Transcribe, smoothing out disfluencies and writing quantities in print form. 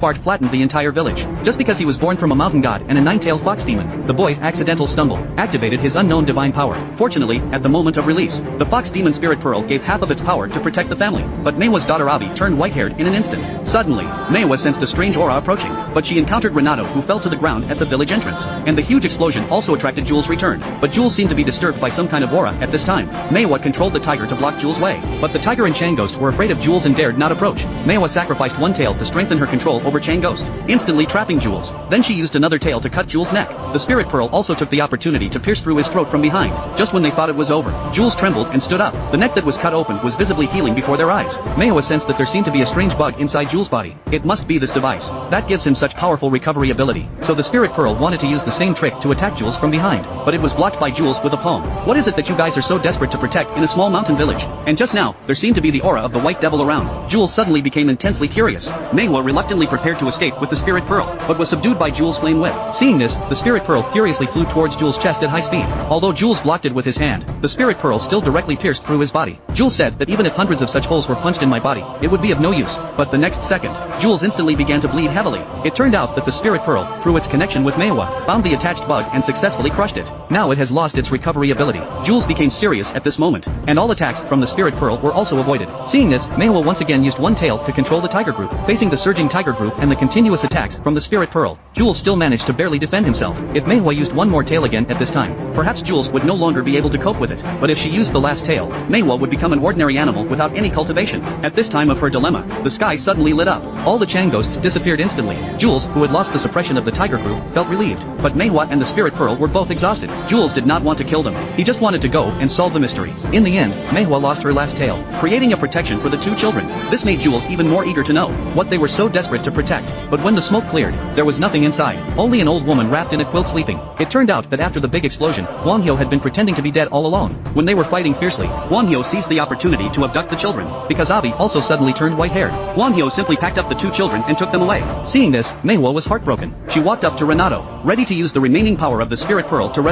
Bart flattened the entire village. Just because he was born from a mountain god and a nine-tailed fox demon, the boy's accidental stumble activated his unknown divine power. Fortunately, at the moment of release, the fox demon spirit pearl gave half of its power to protect the family. But Meiwa's daughter Abby turned white-haired in an instant. Suddenly, Meiwa sensed a strange aura approaching, but she encountered Renato, who fell to the ground at the village entrance. And the huge explosion also attracted Jules' return. But Jules seemed to be disturbed by some kind of aura at this time. Meiwa controlled the tiger to block Jules' way, but the tiger and Chang Ghost were afraid of Jules and dared not approach. Meiwa sacrificed one tail to strengthen her control over Chang Ghost, instantly trapping Jules. Then she used another tail to cut Jules' neck. The spirit pearl also took the opportunity to pierce through his throat from behind. Just when they thought it was over, Jules trembled and stood up. The neck that was cut open was visibly healing before their eyes. Meiwa sensed that there seemed to be a strange bug inside Jules' body. It must be this device that gives him such powerful recovery ability. So the spirit pearl wanted to use the same trick to attack Jules from behind, but it was blocked by Jules with a poem. What is it that you guys are so desperate to protect in a small mountain village? And just now, there seemed to be the aura of the white devil around. Jules suddenly became intensely curious. Meiwa reluctantly prepared to escape with the spirit pearl, but was subdued by Jules' flame whip. Seeing this, the spirit pearl furiously flew towards Jules' chest at high speed. Although Jules blocked it with his hand, the spirit pearl still directly pierced through his body. Jules said that even if hundreds of such holes were punched in my body, it would be of no use. But the next second, Jules instantly began to bleed heavily. It turned out that the spirit pearl, through its connection with Meiwa, found the attached bug and successfully crushed it. Now it has lost its recovery ability. Jules became serious at this moment, and all attacks from the spirit pearl were also avoided. Seeing this, Meiwa once again used one tail to control the tiger group. Facing the surging tiger group and the continuous attacks from the spirit pearl, Jules still managed to barely defend himself. If Meiwa used one more tail again at this time, perhaps Jules would no longer be able to cope with it. But if she used the last tail, Meiwa would become an ordinary animal without any cultivation. At this time of her dilemma, the sky suddenly lit up. All the Chang Ghosts disappeared instantly. Jules, who had lost the suppression of the tiger group, felt relieved. But Meiwa and the spirit pearl were both exhausted. Jules did not want to kill them. He just wanted to go and solve the mystery. In the end, Meiwa lost her last tail, creating a protection for the two children. This made Jules even more eager to know what they were so desperate to protect. But when the smoke cleared, there was nothing inside. Only an old woman wrapped in a quilt sleeping. It turned out that after the big explosion, Wang Hyo had been pretending to be dead all along. When they were fighting fiercely, Wang Hyo seized the opportunity to abduct the children. Because Abi also suddenly turned white-haired, Wang Hyo simply packed up the two children and took them away. Seeing this, Meiwa was heartbroken. She walked up to Renato, ready to use the remaining power of the spirit pearl to resurrect